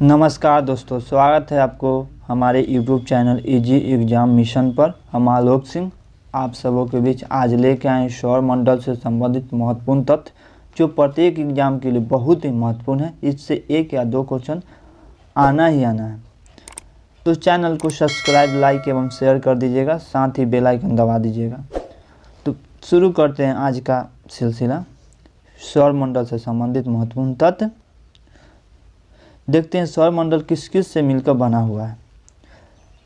नमस्कार दोस्तों, स्वागत है आपको हमारे YouTube channel easy exam mission पर। हम आलोक सिंह आप सबों के बीच आज लेके आए सौर मंडल से संबंधित महत्वपूर्ण तथ्य जो प्रत्येक एग्ज़ाम के लिए बहुत ही महत्वपूर्ण है। इससे एक या दो क्वेश्चन आना ही आना है। तो चैनल को सब्सक्राइब, लाइक एवं शेयर कर दीजिएगा, साथ ही बेल आइकन दबा दीजिएगा। तो शुरू करते हैं आज का सिलसिला सौर मंडल से संबंधित महत्वपूर्ण तथ्य। देखते हैं सौर मंडल किस किस से मिलकर बना हुआ है।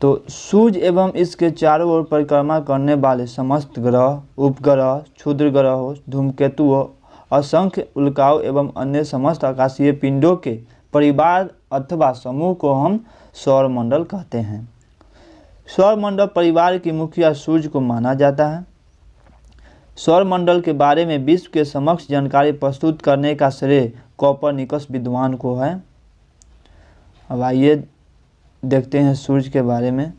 तो सूर्य एवं इसके चारों ओर परिक्रमा करने वाले समस्त ग्रह, उपग्रह, क्षुद्र ग्रहों, धूमकेतुओं, असंख्य उल्काओं एवं अन्य समस्त आकाशीय पिंडों के परिवार अथवा समूह को हम सौर मंडल कहते हैं। सौर मंडल परिवार की मुखिया सूर्य को माना जाता है। सौर मंडल के बारे में विश्व के समक्ष जानकारी प्रस्तुत करने का श्रेय कोपरनिकस विद्वान को है। अब आइए देखते हैं सूर्य के बारे में।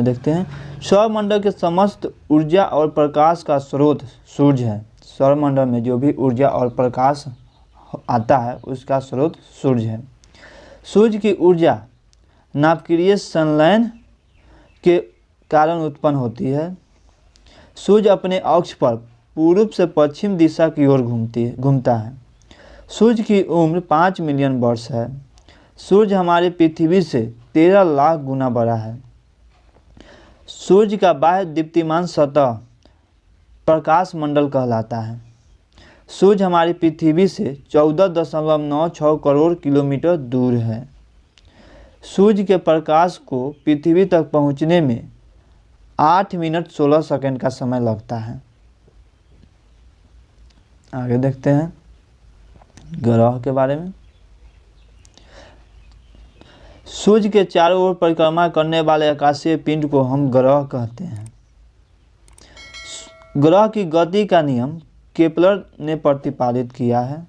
देखते हैं सौर मंडल के समस्त ऊर्जा और प्रकाश का स्रोत सूर्य है। सौर मंडल में जो भी ऊर्जा और प्रकाश आता है उसका स्रोत सूर्य है। सूर्य की ऊर्जा नाभिकीय संलयन के कारण उत्पन्न होती है। सूर्य अपने अक्ष पर पूर्व से पश्चिम दिशा की ओर घूमता है। सूर्य की उम्र 5 मिलियन वर्ष है। सूर्य हमारी पृथ्वी से 13 लाख गुना बड़ा है। सूर्य का बाह्य दीप्तिमान सतह प्रकाश मंडल कहलाता है। सूर्य हमारी पृथ्वी से 14.96 करोड़ किलोमीटर दूर है। सूर्य के प्रकाश को पृथ्वी तक पहुंचने में 8 मिनट 16 सेकंड का समय लगता है। आगे देखते हैं ग्रह के बारे में। सूर्य के चारों ओर परिक्रमा करने वाले आकाशीय पिंड को हम ग्रह कहते हैं। ग्रह की गति का नियम केपलर ने प्रतिपादित किया है।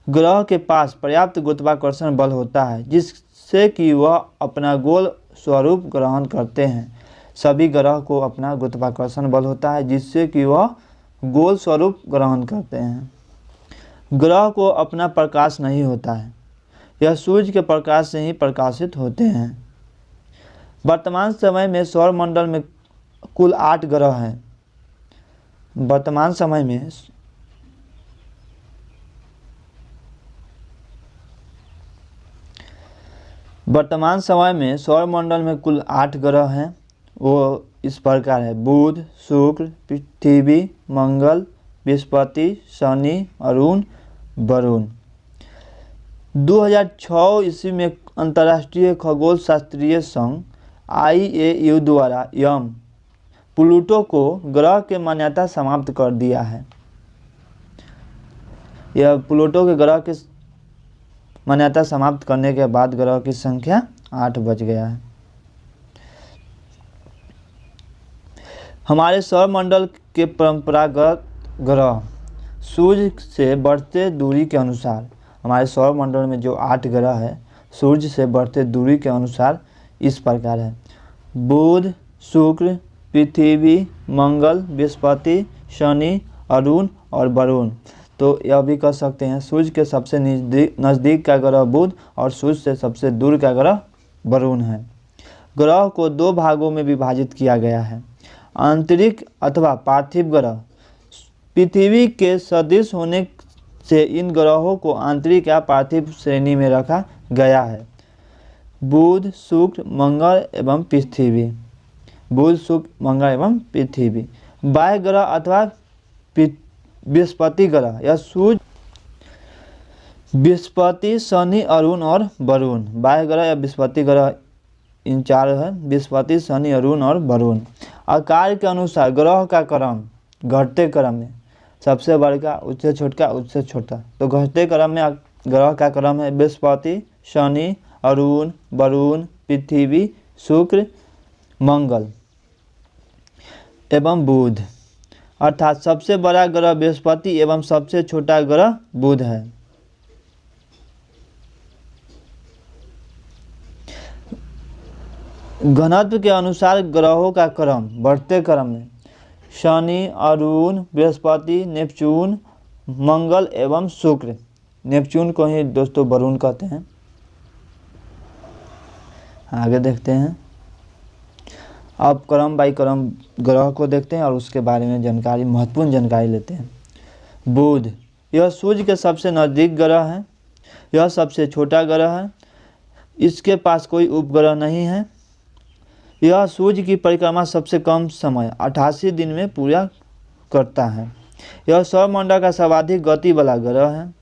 ग्रह के पास पर्याप्त गुरुत्वाकर्षण बल होता है जिससे कि वह अपना गोल स्वरूप ग्रहण करते हैं। सभी ग्रह को अपना गुरुत्वाकर्षण बल होता है जिससे कि वह गोल स्वरूप ग्रहण करते हैं। ग्रह को अपना प्रकाश नहीं होता है, यह सूर्य के प्रकाश से ही प्रकाशित होते हैं। वर्तमान समय में सौर मंडल में कुल 8 ग्रह हैं। वर्तमान समय में सौर मंडल में कुल 8 ग्रह हैं। वो इस प्रकार है: बुध, शुक्र, पृथ्वी, मंगल, बृहस्पति, शनि, अरुण, वरुण। 2006 ईस्वी में अंतर्राष्ट्रीय खगोल शास्त्रीय संघ IAU द्वारा प्लूटो को ग्रह के मान्यता समाप्त कर दिया है। यह प्लूटो के ग्रह की मान्यता समाप्त करने के बाद ग्रह की संख्या 8 बच गया है। हमारे सौर मंडल के परंपरागत ग्रह सूर्य से बढ़ते दूरी के अनुसार, हमारे सौर मंडल में जो 8 ग्रह है सूर्य से बढ़ते दूरी के अनुसार इस प्रकार है: बुध, शुक्र, पृथ्वी, मंगल, बृहस्पति, शनि, अरुण और वरुण। तो यह भी कह सकते हैं सूर्य के सबसे नज़दीक का ग्रह बुध और सूर्य से सबसे दूर का ग्रह वरुण है। ग्रह को 2 भागों में विभाजित किया गया है: आंतरिक अथवा पार्थिव ग्रह। पृथ्वी के सदृश होने से इन ग्रहों को आंतरिक या पार्थिव श्रेणी में रखा गया है: बुध, शुक्र, मंगल एवं पृथ्वी। बुध, शुक्र, मंगल एवं पृथ्वी। बाह्य ग्रह अथवा बृहस्पति ग्रह या सूर्य, बृहस्पति, शनि, अरुण और वरुण। बाह्य ग्रह या बृहस्पति ग्रह इन 4 है: बृहस्पति, शनि, अरुण और वरुण। आकार के अनुसार ग्रह का क्रम घटते क्रम में सबसे बड़का, उससे छोटा, उससे छोटा। तो घटते क्रम में ग्रह का क्रम है बृहस्पति, शनि, अरुण, वरुण, पृथ्वी, शुक्र, मंगल एवं बुध। अर्थात सबसे बड़ा ग्रह बृहस्पति एवं सबसे छोटा ग्रह बुध है। घनत्व के अनुसार ग्रहों का क्रम बढ़ते क्रम में शनि, अरुण, बृहस्पति, नेपच्यून, मंगल एवं शुक्र नेपच्यून को ही दोस्तों वरुण कहते हैं। आगे देखते हैं, अब क्रम बाई क्रम ग्रह को देखते हैं और उसके बारे में जानकारी, महत्वपूर्ण जानकारी लेते हैं। बुध, यह सूर्य के सबसे नज़दीक ग्रह है। यह सबसे छोटा ग्रह है। इसके पास कोई उपग्रह नहीं है। यह सूर्य की परिक्रमा सबसे कम समय 88 दिन में पूरा करता है। यह सौरमंडल का सर्वाधिक गति वाला ग्रह है।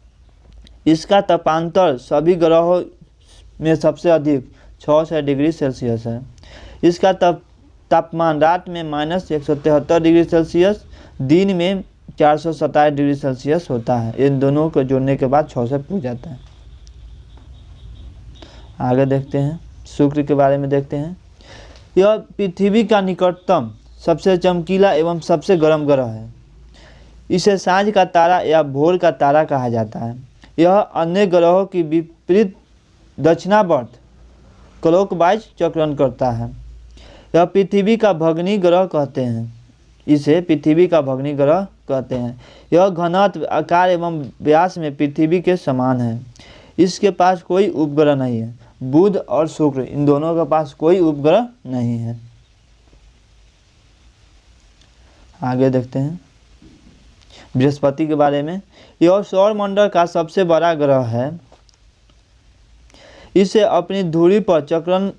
इसका तापांतर सभी ग्रहों में सबसे अधिक 600 डिग्री सेल्सियस है। इसका तापमान रात में -173 डिग्री सेल्सियस, दिन में 427 डिग्री सेल्सियस होता है। इन दोनों को जोड़ने के बाद 6 से पूछ जाता है। आगे देखते हैं, शुक्र के बारे में देखते हैं। यह पृथ्वी का निकटतम, सबसे चमकीला एवं सबसे गर्म ग्रह है। इसे सांझ का तारा या भोर का तारा कहा जाता है। यह अन्य ग्रहों की विपरीत दक्षिणावर्त क्लॉकवाइज चक्रण करता है। यह पृथ्वी का भग्नी ग्रह कहते हैं। इसे पृथ्वी का भग्नी ग्रह कहते हैं। यह घनत्व, आकार एवं व्यास में पृथ्वी के समान है। इसके पास कोई उपग्रह नहीं है। बुध और शुक्र, इन दोनों के पास कोई उपग्रह नहीं है। आगे देखते हैं बृहस्पति के बारे में। यह सौरमंडल का सबसे बड़ा ग्रह है। इसे अपनी धुरी पर चक्रण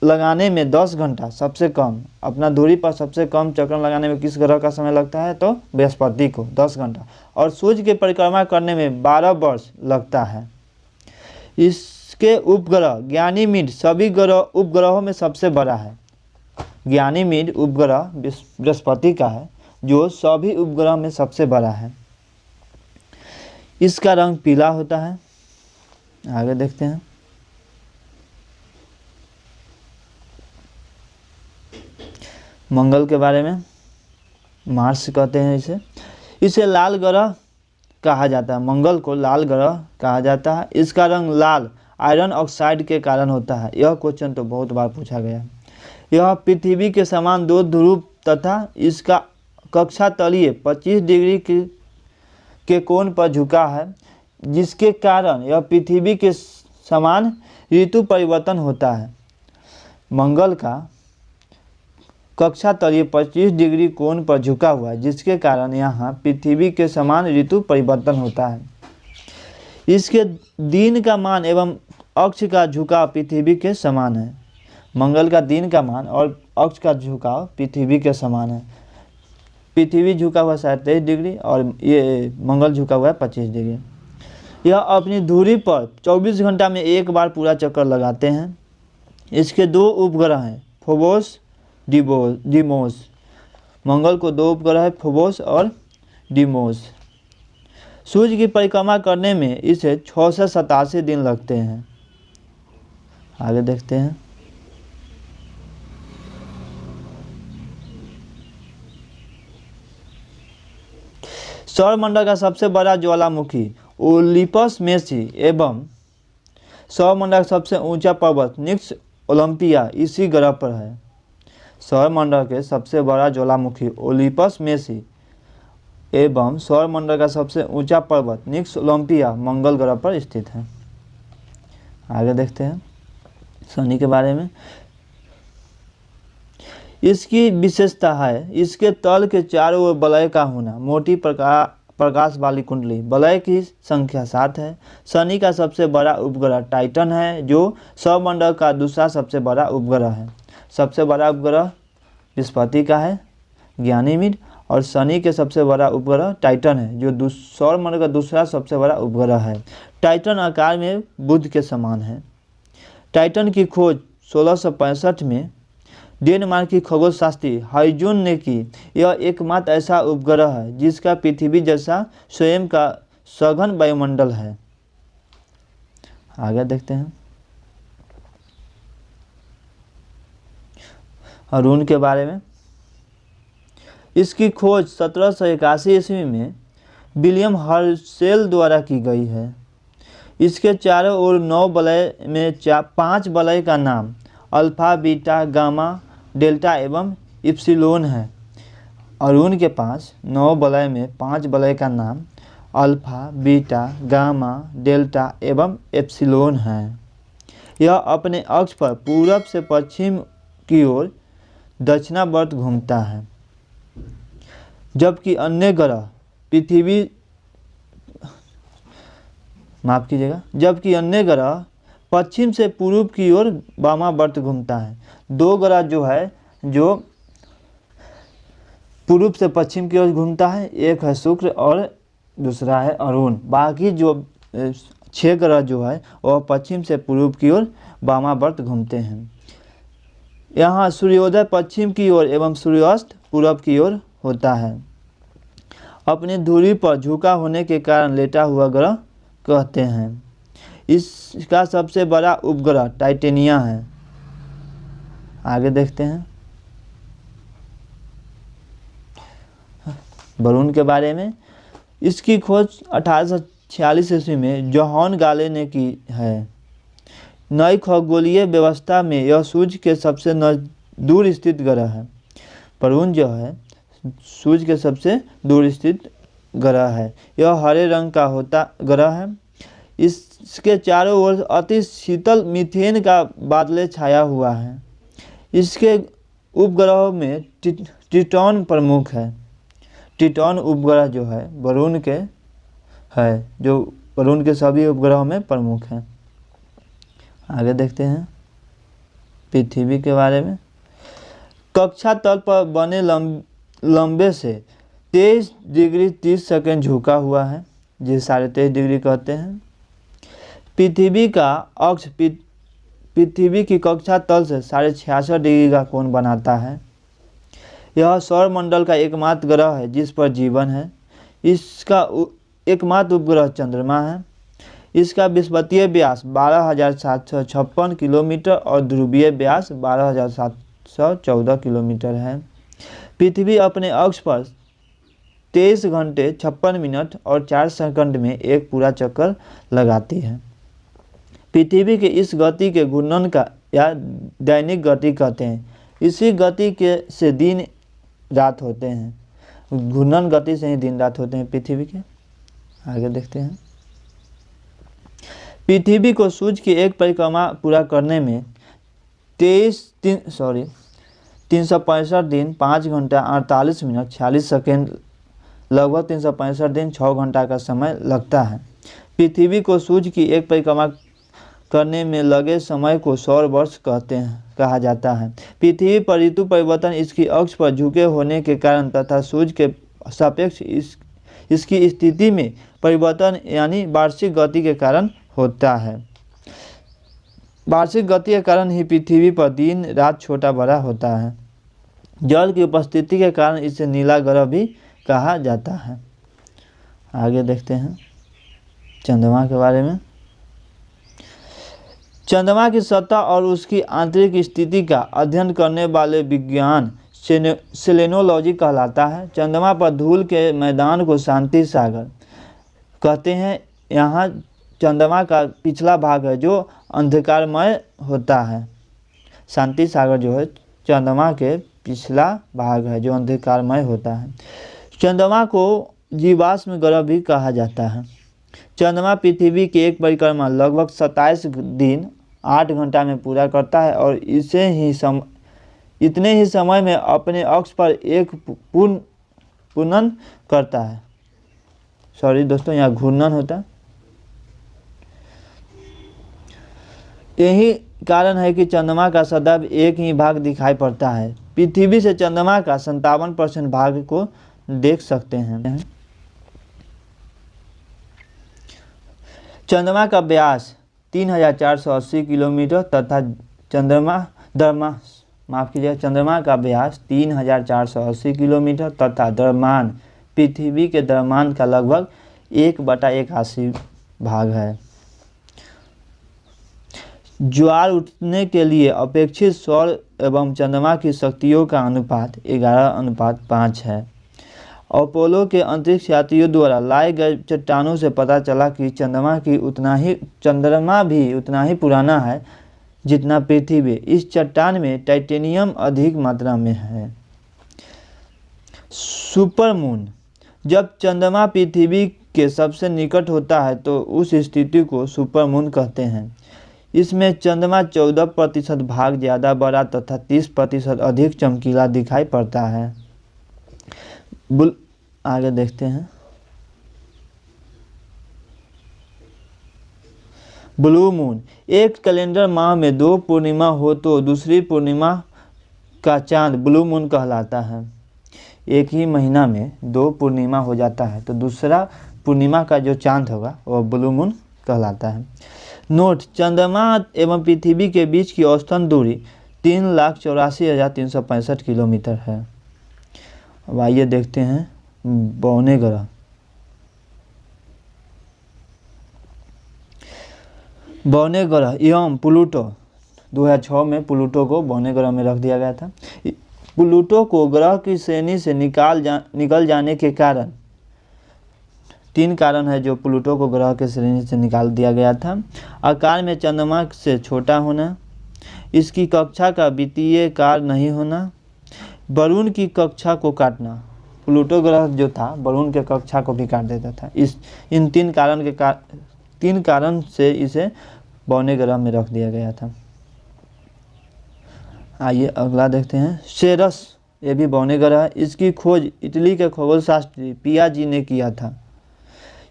लगाने में 10 घंटा सबसे कम, अपना धुरी पर सबसे कम चक्रण लगाने में किस ग्रह का समय लगता है? तो बृहस्पति को 10 घंटा। और सूर्य की परिक्रमा करने में 12 वर्ष लगता है। इसके उपग्रह ज्ञानीमीड सभी उपग्रहों में सबसे बड़ा है। ज्ञानीमीड उपग्रह बृहस्पति का है, जो सभी उपग्रह में सबसे बड़ा है। इसका रंग पीला होता है। आगे देखते हैं, मंगल के बारे में। मार्स कहते हैं इसे लाल ग्रह कहा जाता है। मंगल को लाल ग्रह कहा जाता है। इसका रंग लाल आयरन ऑक्साइड के कारण होता है। यह क्वेश्चन तो बहुत बार पूछा गया। यह पृथ्वी के समान 2 ध्रुव तथा इसका कक्षा तलीय 25 डिग्री के कोण पर झुका है, जिसके कारण यह पृथ्वी के समान ऋतु परिवर्तन होता है। मंगल का कक्षा तलीय 25 डिग्री कोण पर झुका हुआ है, जिसके कारण यहाँ पृथ्वी के समान ऋतु परिवर्तन होता है। इसके दिन का मान एवं अक्ष का झुकाव पृथ्वी के समान है। मंगल का दिन का मान और अक्ष का झुकाव पृथ्वी के समान है। पृथ्वी झुका हुआ 27 डिग्री और ये मंगल झुका हुआ है 25 डिग्री। यह अपनी धुरी पर 24 घंटा में एक बार पूरा चक्कर लगाते हैं। इसके 2 उपग्रह हैं, फोबोस डिमोस। मंगल को 2 उपग्रह है, फोबोस और डिमोस। सूर्य की परिक्रमा करने में इसे 6 से 87 दिन लगते हैं। आगे देखते हैं, सौरमंडल का सबसे बड़ा ज्वालामुखी ओलिपस मेसी एवं सौरमंडल का सबसे ऊंचा पर्वत निक्स ओलंपिया इसी ग्रह पर है। सौरमंडल के सबसे बड़ा ज्वालामुखी ओलिपस मेसी एवं सौरमंडल का सबसे ऊंचा पर्वत निक्स ओलंपिया मंगल ग्रह पर स्थित है। आगे देखते हैं शनि के बारे में। इसकी विशेषता है इसके तल के चारों ओर वलय का होना। मोटी प्रकाश वाली कुंडली। वलय की संख्या 7 है। शनि का सबसे बड़ा उपग्रह टाइटन है, जो सौरमंडल का दूसरा सबसे बड़ा उपग्रह है। सबसे बड़ा उपग्रह बृहस्पति का है ज्ञानीमीड, और शनि के सबसे बड़ा उपग्रह टाइटन है, जो सौरमंडल का दूसरा सबसे बड़ा उपग्रह है। टाइटन आकार में बुध के समान है। टाइटन की खोज 1665 में डेनमार्क की खगोलशास्त्री हाइजून ने की। यह एकमात्र ऐसा उपग्रह है जिसका पृथ्वी जैसा स्वयं का सघन वायुमंडल है। आगे देखते हैं अरुण के बारे में। इसकी खोज 1781 ईस्वी में विलियम हर्शेल द्वारा की गई है। इसके चारों ओर 9 वलय में 5 वलय का नाम अल्फा, बीटा, गामा, डेल्टा एवं इप्सिलोन है। अरुण के पास 9 वलय में 5 वलय का नाम अल्फा, बीटा, गामा, डेल्टा एवं एप्सिलॉन हैं। यह अपने अक्ष पर पूरब से पश्चिम की ओर दक्षिणावर्त घूमता है, जबकि अन्य ग्रह पृथ्वी जबकि अन्य ग्रह पश्चिम से पूर्व की ओर वामावर्त घूमता है। दो ग्रह जो है जो पूर्व से पश्चिम की ओर घूमता है, एक है शुक्र और दूसरा है अरुण। बाकी जो 6 ग्रह जो है वह पश्चिम से पूर्व की ओर वामावर्त घूमते हैं। यहाँ सूर्योदय पश्चिम की ओर एवं सूर्यास्त पूर्व की ओर होता है। अपनी धुरी पर झुका होने के कारण लेटा हुआ ग्रह कहते हैं। इसका सबसे बड़ा उपग्रह टाइटेनिया है। आगे देखते हैं वरुण के बारे में। इसकी खोज 1846 ईस्वी में जोहान गाले ने की है। नई खगोलीय व्यवस्था में यह सूर्य के सबसे दूर स्थित ग्रह है। वरुण जो है सूर्य के सबसे दूर स्थित ग्रह है। यह हरे रंग का होता ग्रह है। इसके चारों ओर अति शीतल मीथेन का बादल छाया हुआ है। इसके उपग्रहों में ट्रिटॉन प्रमुख है। ट्रिटॉन उपग्रह जो है वरुण के है, जो वरुण के सभी उपग्रहों में प्रमुख है। आगे देखते हैं पृथ्वी के बारे में। कक्षा तल पर बने लंबे से 23 डिग्री 30 सेकंड झुका हुआ है, जिसे 23.5 डिग्री कहते हैं। पृथ्वी का अक्ष पृथ्वी की कक्षा तल से 66.5 डिग्री का कोण बनाता है। यह सौरमंडल का एकमात्र ग्रह है जिस पर जीवन है। इसका एकमात्र उपग्रह चंद्रमा है। इसका विषुवतीय व्यास 12,756 किलोमीटर और ध्रुवीय व्यास 12,714 किलोमीटर है। पृथ्वी अपने अक्ष पर 23 घंटे 56 मिनट और 4 सेकंड में एक पूरा चक्कर लगाती है। पृथ्वी के इस गति के घूर्णन का या दैनिक गति कहते हैं। इसी गति के से दिन रात होते हैं। घूर्णन गति से ही दिन रात होते हैं पृथ्वी के। आगे देखते हैं। पृथ्वी को सूर्य की एक परिक्रमा पूरा करने में 365 दिन 5 घंटा 48 मिनट 46 सेकेंड लगभग 365 दिन 6 घंटा का समय लगता है। पृथ्वी को सूर्य की एक परिक्रमा करने में लगे समय को सौर वर्ष कहा जाता है। पृथ्वी पर ऋतु परिवर्तन इसकी अक्ष पर झुके होने के कारण तथा सूर्य के सापेक्ष इसकी स्थिति में परिवर्तन यानी वार्षिक गति के कारण होता है। वार्षिक गति के कारण ही पृथ्वी पर दिन रात छोटा बड़ा होता है। जल की उपस्थिति के कारण इसे नीला ग्रह भी कहा जाता है। आगे देखते हैं चंद्रमा के बारे में। चंद्रमा की सतह और उसकी आंतरिक स्थिति का अध्ययन करने वाले विज्ञान सेलेनोलॉजी कहलाता है। चंद्रमा पर धूल के मैदान को शांति सागर कहते हैं। यहाँ चंद्रमा का पिछला भाग है जो अंधकारमय होता है। शांति सागर जो है चंद्रमा के पिछला भाग है जो अंधकारमय होता है। चंद्रमा को जीवाश्म ग्रह भी कहा जाता है। चंद्रमा पृथ्वी की एक परिक्रमा लगभग 27 दिन 8 घंटा में पूरा करता है और इतने ही समय में अपने अक्ष पर एक पूर्णन करता है। सॉरी दोस्तों, यहाँ घूर्णन होता है। यही कारण है कि चंद्रमा का सदैव एक ही भाग दिखाई पड़ता है। पृथ्वी से चंद्रमा का 57% भाग को देख सकते हैं। चंद्रमा का व्यास 3,480 किलोमीटर तथा चंद्रमा का व्यास 3,480 किलोमीटर तथा द्रव्यमान पृथ्वी के द्रव्यमान का लगभग 1/81 भाग है। ज्वार उठने के लिए अपेक्षित सौर एवं चंद्रमा की शक्तियों का अनुपात 11:5 है। अपोलो के अंतरिक्ष यात्रियों द्वारा लाए गए चट्टानों से पता चला कि चंद्रमा भी उतना ही पुराना है जितना पृथ्वी। इस चट्टान में टाइटेनियम अधिक मात्रा में है। सुपरमून। जब चंद्रमा पृथ्वी के सबसे निकट होता है तो उस स्थिति को सुपरमून कहते हैं। इसमें चंद्रमा 14% भाग ज़्यादा बड़ा तथा 30% अधिक चमकीला दिखाई पड़ता है। आगे देखते हैं। ब्लू मून, एक कैलेंडर माह में 2 पूर्णिमा हो तो दूसरी पूर्णिमा का चांद ब्लू मून कहलाता है। एक ही महीना में 2 पूर्णिमा हो जाता है तो दूसरा पूर्णिमा का जो चांद होगा वह ब्लू मून कहलाता है। नोट, चंद्रमा एवं पृथ्वी के बीच की औसतन दूरी 3,84,365 किलोमीटर है। अब आइए देखते हैं बौने ग्रह। बौने ग्रह एवं प्लूटो, 2006 में प्लूटो को बौने ग्रह में रख दिया गया था। प्लूटो को ग्रह की श्रेणी से निकल जाने के कारण 3 कारण है जो प्लूटो को ग्रह के श्रेणी से निकाल दिया गया था। आकार में चंद्रमा से छोटा होना, इसकी कक्षा का वित्तीयकार नहीं होना, वरुण की कक्षा को काटना। प्लूटो ग्रह जो था वरुण के कक्षा को भी काट देता था। इन 3 कारण से इसे बौने ग्रह में रख दिया गया था। आइए अगला देखते हैं। सेरस, ये भी बौने ग्रह है। इसकी खोज इटली के खगोलशास्त्री पियाजी ने किया था।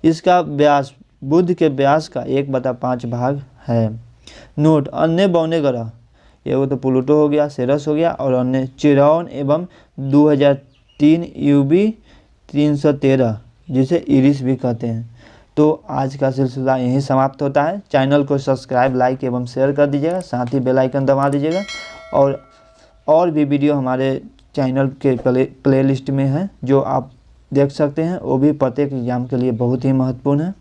इसका व्यास बुध के व्यास का 1/5 भाग है। नोट, अन्य बौने ग्रह, ये वो तो प्लूटो हो गया, सेरस हो गया, और अन्य चिरौन एवं 2003 UB 313 जिसे इरिस भी कहते हैं। तो आज का सिलसिला यहीं समाप्त होता है। चैनल को सब्सक्राइब, लाइक एवं शेयर कर दीजिएगा, साथ ही बेल आइकन दबा दीजिएगा। और भी वीडियो हमारे चैनल के प्लेलिस्ट में है जो आप देख सकते हैं। वो भी प्रत्येक एग्जाम के लिए बहुत ही महत्वपूर्ण है।